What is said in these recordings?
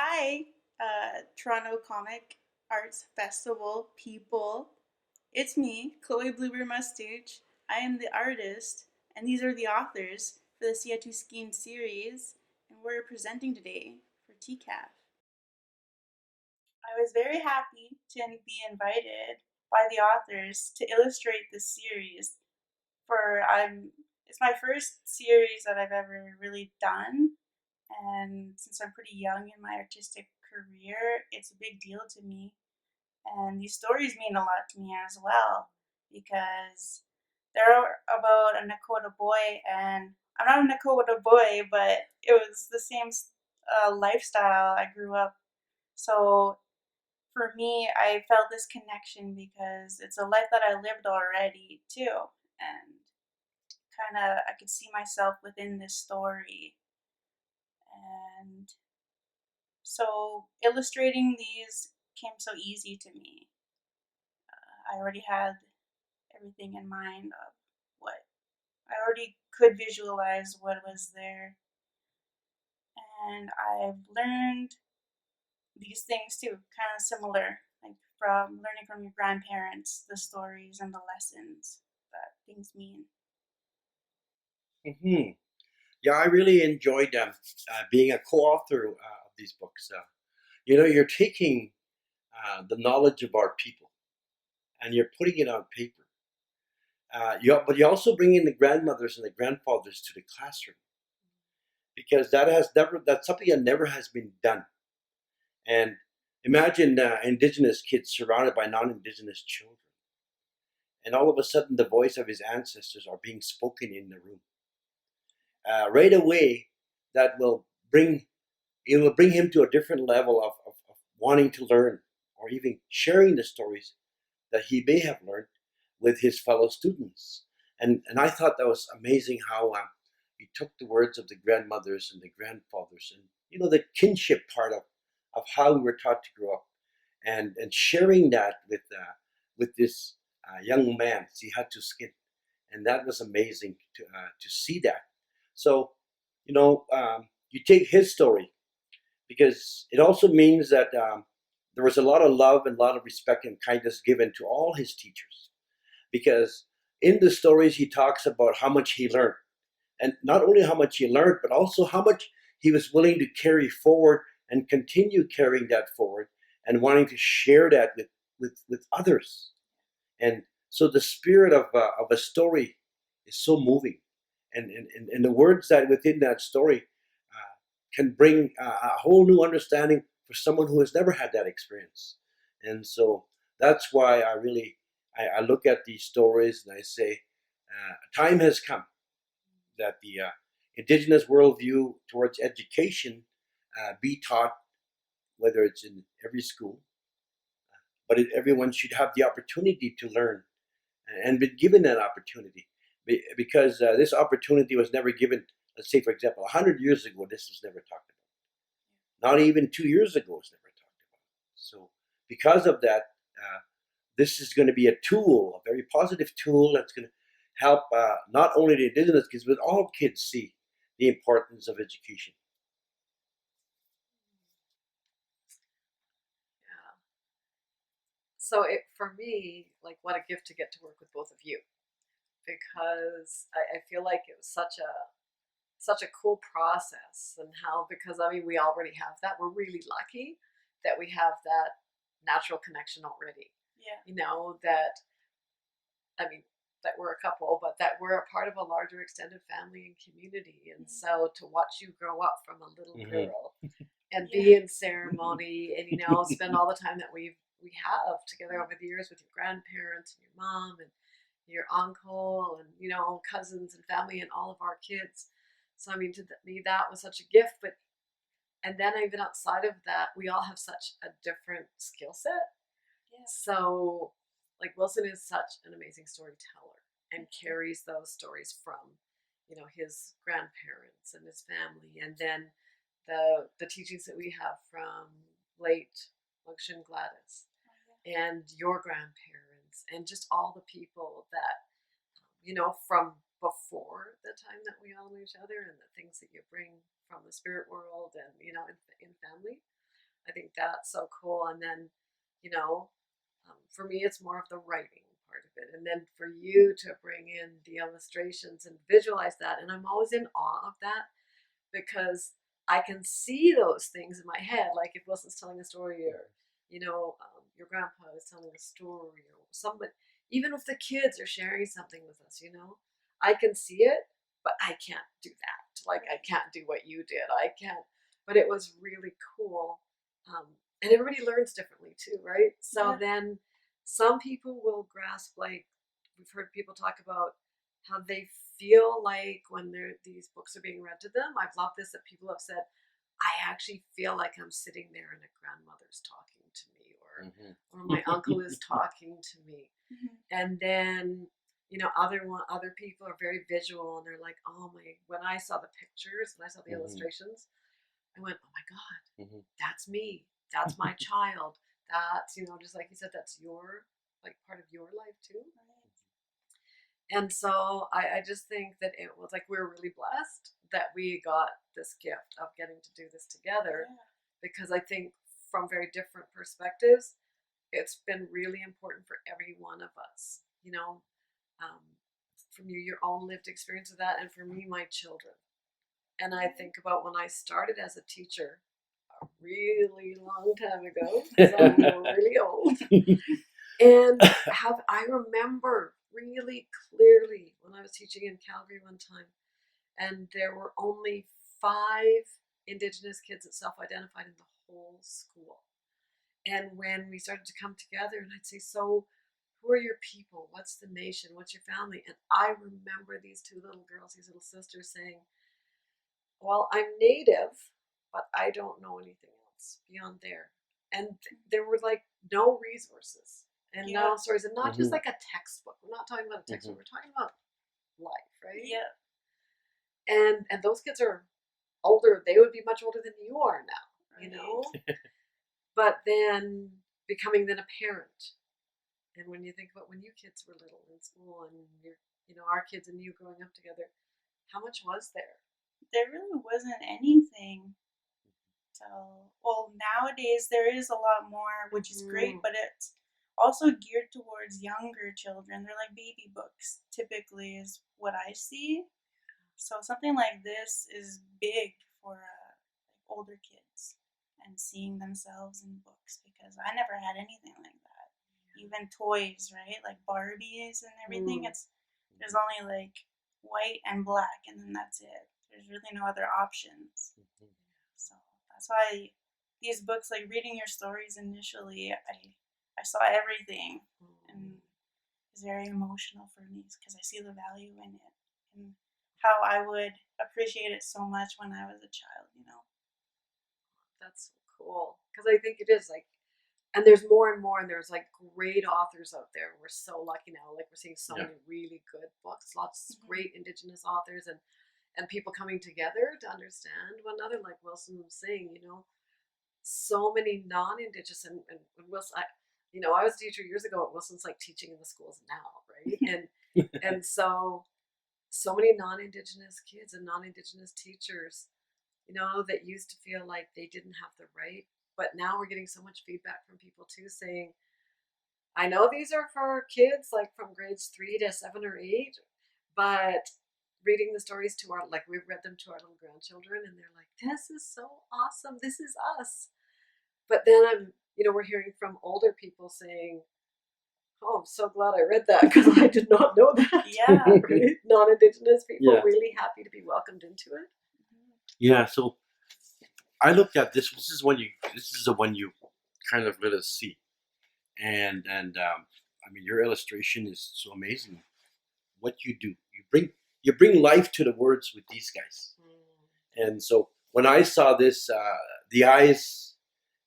Hi, Toronto Comic Arts Festival people. It's me, Chloe Bluebird Mustooch. I am the artist, and these are the authors for the Siha Tooskin series, and we're presenting today for TCAF. I was very happy to be invited by the authors to illustrate this series. It's my first series that I've ever really done, and since I'm pretty young in my artistic career, it's a big deal to me. And these stories mean a lot to me as well because they're about a Nakoda boy, and I'm not a Nakoda boy, but it was the same lifestyle I grew up. So for me, I felt this connection because it's a life that I lived already too, and kind of I could see myself within this story. And so illustrating these came so easy to me. I already had everything in mind of what I already could visualize what was there. And I've learned these things too, kind of similar, like from learning from your grandparents, the stories and the lessons that things mean. hmm Yeah, I really enjoyed being a co-author of these books. You're taking the knowledge of our people and you're putting it on paper. But you also bring in the grandmothers and the grandfathers to the classroom because that's something that never has been done. And imagine Indigenous kids surrounded by non-Indigenous children, and all of a sudden the voice of his ancestors are being spoken in the room. Right away, that will bring it will bring him to a different level of wanting to learn or even sharing the stories that he may have learned with his fellow students. And I thought that was amazing how he took the words of the grandmothers and the grandfathers and the kinship part of how we were taught to grow up and sharing that with this young man, Siha Tooskin. And that was amazing to see that. So, you take his story because it also means that there was a lot of love and a lot of respect and kindness given to all his teachers. Because in the stories, he talks about how much he learned. And not only how much he learned, but also how much he was willing to carry forward and continue carrying that forward and wanting to share that with others. And so the spirit of a story is so moving. And the words that within that story can bring a whole new understanding for someone who has never had that experience. And so that's why I look at these stories and I say, time has come that the Indigenous worldview towards education be taught, whether it's in every school, but everyone should have the opportunity to learn and be given that opportunity because this opportunity was never given. Let's say, for example, 100 years ago, this was never talked about. Not even 2 years ago, it was never talked about. So, because of that, this is going to be a tool, a very positive tool that's going to help not only the Indigenous kids, but all kids see the importance of education. Yeah. So for me, like, what a gift to get to work with both of you, because I feel like it was such a cool process, and how, because I mean we already have that. We're really lucky that we have that natural connection already. Yeah. That, I mean, that we're a couple, but that we're a part of a larger extended family and community. And so to watch you grow up from a little girl and be in ceremony and spend all the time that we have together over the years with your grandparents and your mom and your uncle and cousins and family and all of our kids. So I mean, to me that was such a gift. But and then even outside of that, we all have such a different skill set. Yeah. So like Wilson is such an amazing storyteller and carries those stories from his grandparents and his family, and then the teachings that we have from late Luxian Gladys and your grandparents and just all the people that from before the time that we all knew each other, and the things that you bring from the spirit world and in family. I think that's so cool. And then, you know, for me, it's more of the writing part of it. And then for you to bring in the illustrations and visualize that. And I'm always in awe of that because I can see those things in my head. Like if Wilson's telling a story or, your grandpa is telling a story or somebody, even if the kids are sharing something with us, I can see it, but I can't do that. Like I can't do what you did. I can't, but it was really cool. And everybody learns differently too, right? So then some people will grasp, like we've heard people talk about how they feel like when these books are being read to them. I've loved this that people have said, I actually feel like I'm sitting there and a grandmother's talking to me, or my uncle is talking to me. And then, other people are very visual and they're like, oh my, when I saw the pictures, when I saw the illustrations, I went, oh my God, that's me. That's my child. That's, just like you said, that's your, like part of your life too. And so I just think that it was like, we're really blessed that we got this gift of getting to do this together, because I think from very different perspectives, it's been really important for every one of us, from you, your own lived experience of that, and for me, my children. And I think about when I started as a teacher a really long time ago, because I'm really old. And I remember really clearly when I was teaching in Calgary one time, and there were only 5 Indigenous kids that self-identified in the whole school. And when we started to come together, and I'd say, so who are your people? What's the nation? What's your family? And I remember these 2 little girls, these little sisters saying, well, I'm Native, but I don't know anything else beyond there. And there were like no resources and no stories, and not just like a textbook. We're not talking about a textbook. We're talking about life, right? Yeah. And those kids are older. They would be much older than you are now, But then becoming then a parent. And when you think about when you kids were little in school and our kids and you growing up together, how much was there? There really wasn't anything. So, well, nowadays there is a lot more, which is great, but it's also geared towards younger children. They're like baby books, typically, is what I see. So something like this is big for older kids and seeing themselves in books, because I never had anything like that. Even toys, right? Like Barbies and everything. There's only like white and black, and then that's it. There's really no other options. So that's why these books, like reading your stories initially, I saw everything, and it's very emotional for me because I see the value in it and how I would appreciate it so much when I was a child. That's so cool, because I think it is like, and there's more and more, and there's like great authors out there. We're so lucky now. Like we're seeing so many really good books, lots of great Indigenous authors, and people coming together to understand one another. Like Wilson was saying, so many non-Indigenous and Wilson. I was a teacher years ago. At Wilson's like teaching in the schools now, right? And so many non-Indigenous kids and non-Indigenous teachers, that used to feel like they didn't have the right. But now we're getting so much feedback from people too, saying, I know these are for kids like from grades 3 to 7 or 8, but reading the stories we've read them to our little grandchildren, and they're like, this is so awesome. This is us. But then we're hearing from older people saying, oh, I'm so glad I read that because I did not know that. Yeah. Right? Non-Indigenous people really happy to be welcomed into it. Yeah, so I looked at this. This is the one you kind of let us see, and I mean, your illustration is so amazing. What you do, you bring life to the words with these guys, and so when I saw this, the eyes,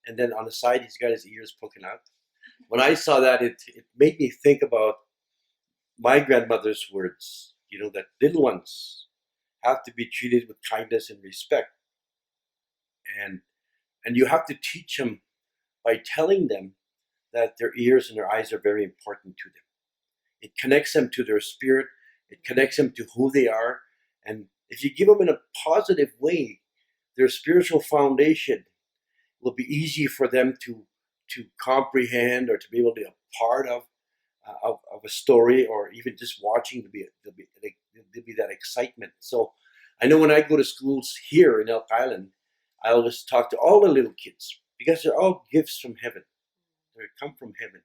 and then on the side he's got his ears poking out. When I saw that, it made me think about my grandmother's words. That little ones have to be treated with kindness and respect. And you have to teach them by telling them that their ears and their eyes are very important to them. It connects them to their spirit. It connects them to who they are. And if you give them in a positive way, their spiritual foundation will be easy for them to comprehend or to be able to be a part of a story, or even just watching there'll be that excitement. So I know when I go to schools here in Elk Island, I always talk to all the little kids because they're all gifts from heaven. They come from heaven.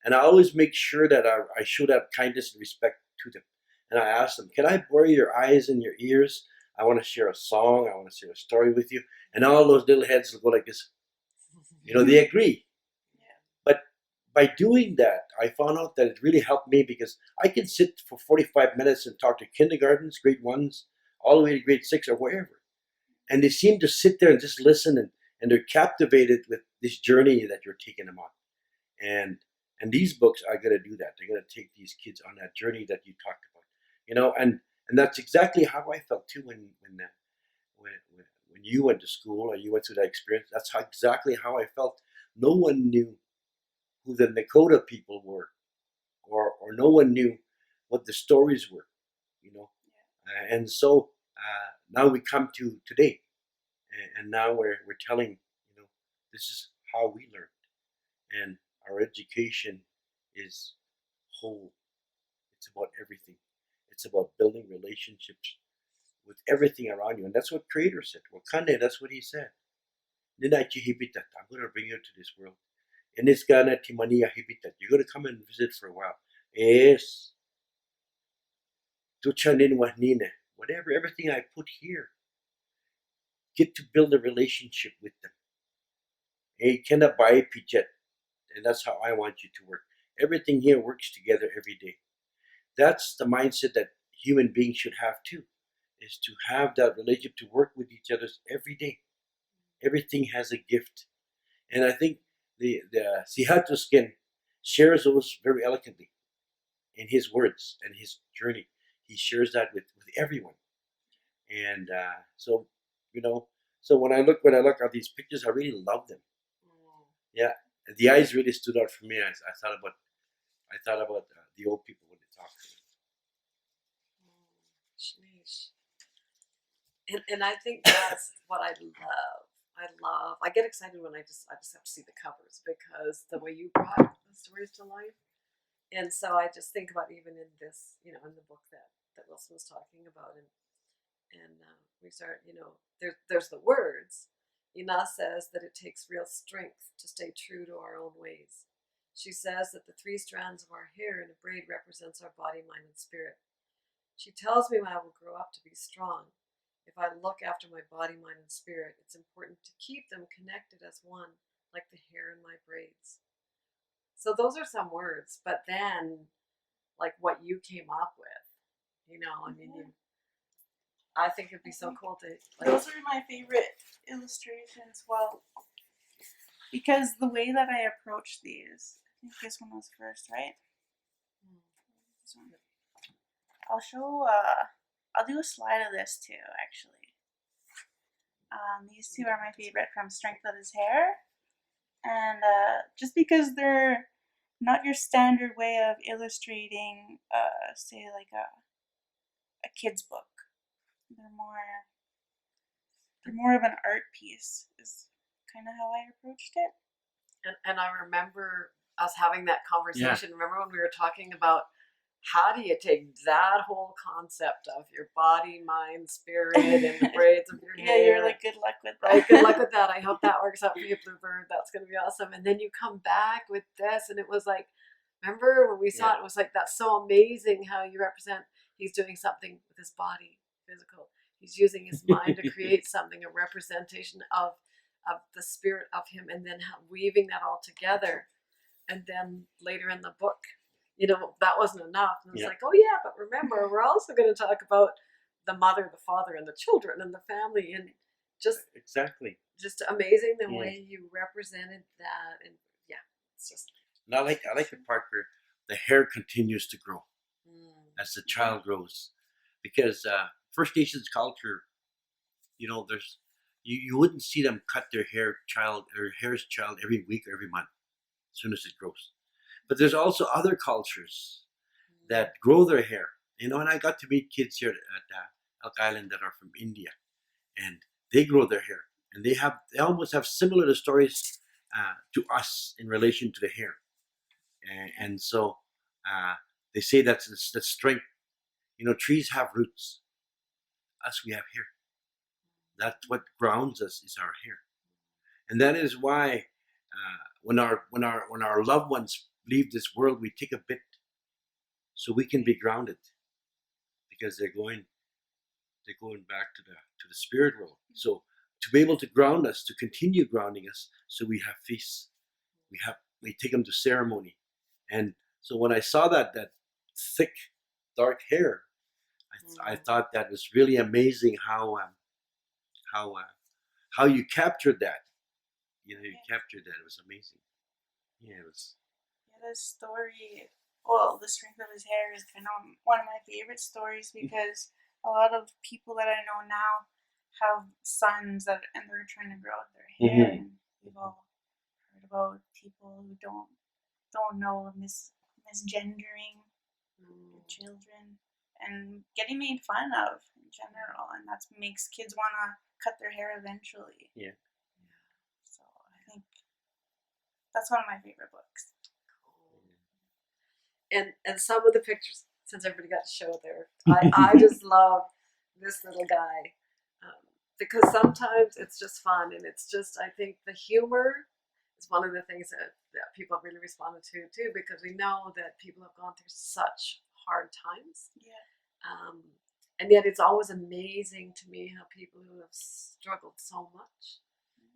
And I always make sure that I show that kindness and respect to them. And I ask them, can I borrow your eyes and your ears? I want to share a song. I want to share a story with you. And all those little heads will go like this. You know, they agree. But by doing that, I found out that it really helped me, because I can sit for 45 minutes and talk to kindergartens, grade 1s, all the way to grade 6 or wherever. And they seem to sit there and just listen, and they're captivated with this journey that you're taking them on. And these books are going to do that. They're going to take these kids on that journey that you talked about. You know, and that's exactly how I felt too when you went to school or you went through that experience. That's exactly how I felt. No one knew who the Nakota people were, or no one knew what the stories were, you know. And so now we come to today, and now we're telling, you know, this is how we learned, and our education is whole. It's about everything. It's about building relationships with everything around you, and that's what Creator said. Wakande, that's what He said. I'm going to bring you to this world. And it's gonna timania hibitat. You're gonna come and visit for a while. Yes. Whatever, everything I put here. Get to build a relationship with them. Hey, cannot buy a pichet. And that's how I want you to work. Everything here works together every day. That's the mindset that human beings should have too, is to have that relationship, to work with each other every day. Everything has a gift. And I think the Siha Tooskin shares those very eloquently in his words and his journey. He shares that with everyone. And so, you know, so when I look at these pictures, I really love them. Yeah, the eyes really stood out for me. I thought about the old people when they talk. And I think that's what I love. I get excited when I just have to see the covers, because the way you brought the stories to life. And so I just think about, even in this, you know, in the book that Wilson was talking about, and we start, you know, there's the words. Ina says that it takes real strength to stay true to our own ways. She says that the 3 strands of our hair in a braid represents our body, mind, and spirit. She tells me when I will grow up to be strong. If I look after my body, mind, and spirit, it's important to keep them connected as one, like the hair in my braids. So those are some words, but then, like what you came up with, you know, I mean, I think it'd be so cool to. Like, those are my favorite illustrations. Well, because the way that I approach these, I think this one was first, right? This one. I'll show. I'll do a slide of this too, actually. These 2 are my favorite from Strength of His Hair, and just because they're not your standard way of illustrating, say like a kid's book. They're more of an art piece, is kind of how I approached it. And I remember us having that conversation. Yeah. Remember when we were talking about, how do you take that whole concept of your body, mind, spirit, and the braids of your hair? Yeah, you're like, good luck with that. Right, good luck with that. I hope that works out for you, Bluebird. That's going to be awesome. And then you come back with this, and it was like, remember when we saw it, it was like, that's so amazing how you represent, he's doing something with his body, physical. He's using his mind to create something, a representation of the spirit of him, and then weaving that all together. And then later in the book, you know, that wasn't enough. And it's like, oh yeah, but remember, we're also going to talk about the mother, the father, and the children, and the family, and just exactly, just amazing the way you represented that. And it's just. And I like the part where the hair continues to grow as the child grows, because First Nations culture, you know, there's you wouldn't see them cut their hair's child every week or every month as soon as it grows. But there's also other cultures that grow their hair, you know, and I got to meet kids here at Elk Island that are from India, and they grow their hair. and they almost have similar stories to us in relation to the hair, and so they say that's the strength. Trees have roots. Us, we have hair. That's what grounds us is our hair, and that is why when our loved ones leave this world, we take a bit so we can be grounded, because they're going back to the spirit world. So to be able to ground us, to continue grounding us, so we have feasts, we take them to ceremony, and so when I saw that thick, dark hair, I thought that was really amazing how you captured that. You captured that. It was amazing. Yeah, it was. Yeah, the story. Well, the strength of his hair is kind of one of my favorite stories, because a lot of people that I know now have sons and they're trying to grow out their hair, and we've all heard about people who don't know misgendering their children and getting made fun of in general, and that makes kids want to cut their hair eventually. Yeah. So I think that's one of my favorite books. And some of the pictures, since everybody got to show there, I just love this little guy, because sometimes it's just fun, and it's just, I think the humor is one of the things that people have really responded to too, because we know that people have gone through such hard times. Yeah. And yet it's always amazing to me how people who have struggled so much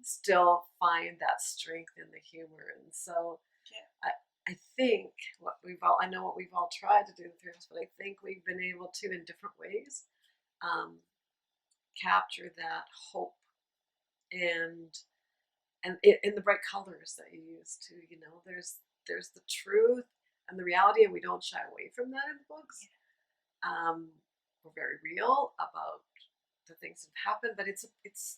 still find that strength in the humor. And so I think I know what we've all tried to do through this, but I think we've been able to, in different ways, capture that hope and in the bright colors that you use too. There's the truth and the reality, and we don't shy away from that in the books. We're very real about the things that have happened, but it's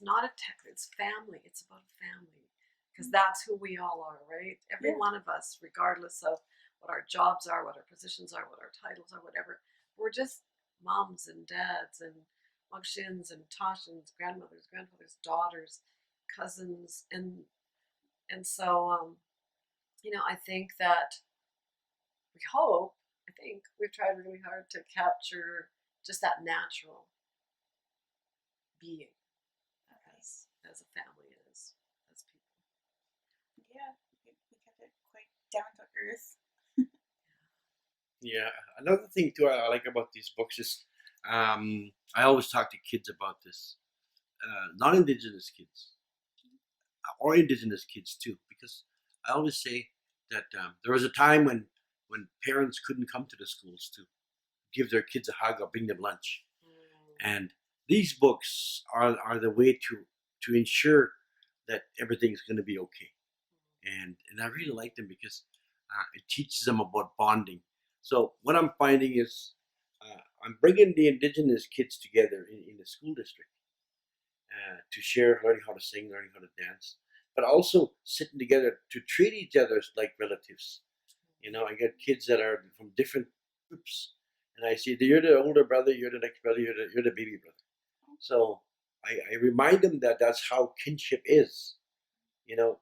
not a tech. It's family. It's about family, because that's who we all are, right? Every one of us, regardless of what our jobs are, what our positions are, what our titles are, whatever, we're just moms and dads and Magshins and Toshins, grandmothers, grandfathers, daughters, cousins, and so I think that I think we've tried really hard to capture just that natural being as a family and as people. Yeah, we kept it quite down to earth. Yeah, another thing too I like about these books is I always talk to kids about this, non-Indigenous kids or Indigenous kids too, because I always say that there was a time when parents couldn't come to the schools to give their kids a hug or bring them lunch, and these books are the way to ensure that everything's going to be okay, and I really like them because it teaches them about bonding. So what I'm finding is I'm bringing the Indigenous kids together in the school district to share, learning how to sing, learning how to dance, but also sitting together to treat each other like relatives. I get kids that are from different groups, and I say, you're the older brother, you're the next brother, you're the baby brother. So I remind them that that's how kinship is, and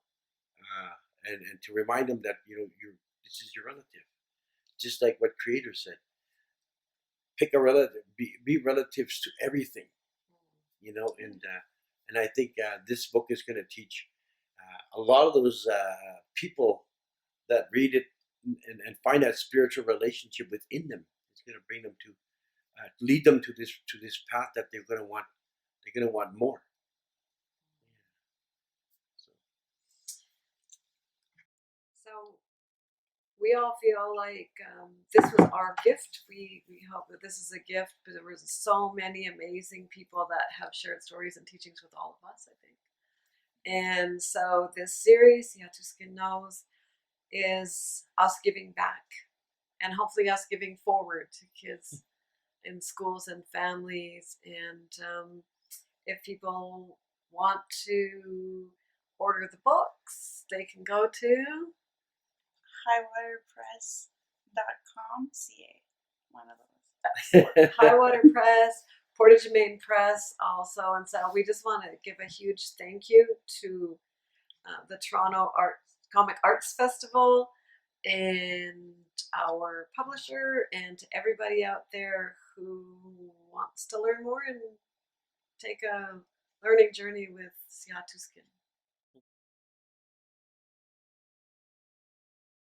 to remind them that this is your relative, just like what Creator said. Pick a relative, be relatives to everything, and I think this book is going to teach a lot of those people that read it and find that spiritual relationship within them. It's going to bring them to lead them to this path that they're going to want. They're going to want more. So we all feel like this was our gift. We hope that this is a gift, but there was so many amazing people that have shared stories and teachings with all of us, I think. And so this series, Siha Tooskin Knows, is us giving back, and hopefully us giving forward to kids in schools and families. And if people want to order the books, they can go to highwaterpress.com, CA. One of those. Highwater Press, Portage Main Press also. And so we just want to give a huge thank you to the Toronto Comic Arts Festival and our publisher, and to everybody out there who wants to learn more and take a learning journey with Siha Tooskin.